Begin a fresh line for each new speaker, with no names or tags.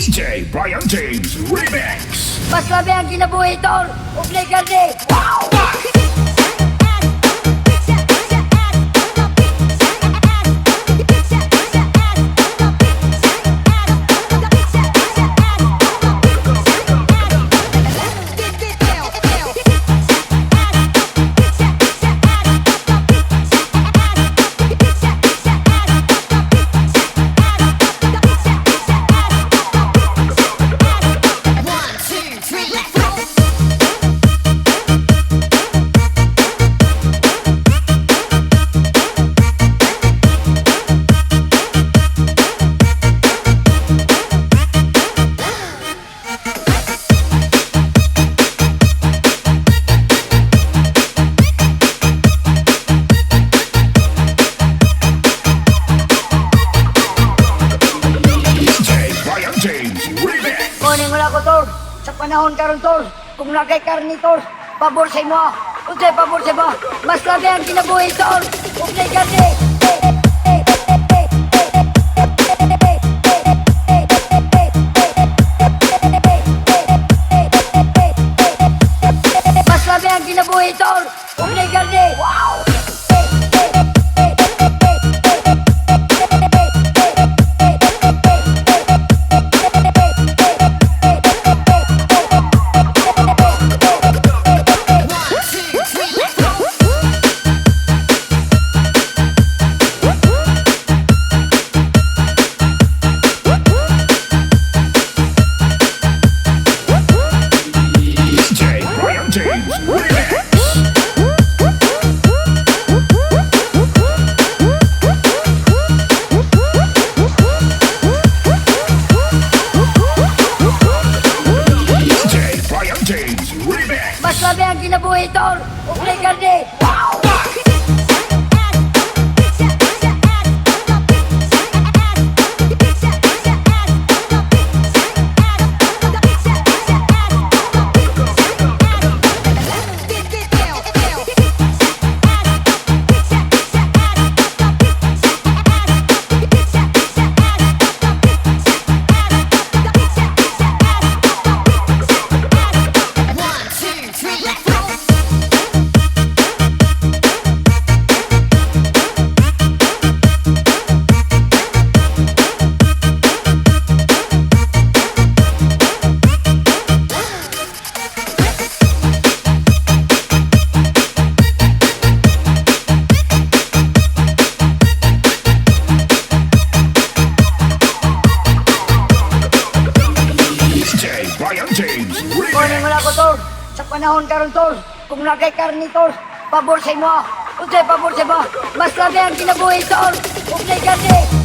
DJ Brian James Remix.
Mas labi ang kinabuhi, tol. Ugnay karne. Wow! Kunin mo na ko, tol. Sa panahon karon, tol. Kung nakay karni, tol, pabor sa imo. Unsay pabor sa imo? Mas labi ang kinabuhi, tol. Ugnay karni. Mas labi ang kinabuhi, tol. Ugnay karni. Wow! Mas labi ang kinabuhi, tol. Ugnay karne. Wow! Kunin mo na ko, tol. Sa panahon karon, tol. Kung nakay karni, tol, pabor sa imo. Unsay pabor sa imo? Mas labi ang kinabuhi, tol. Ugnay karni.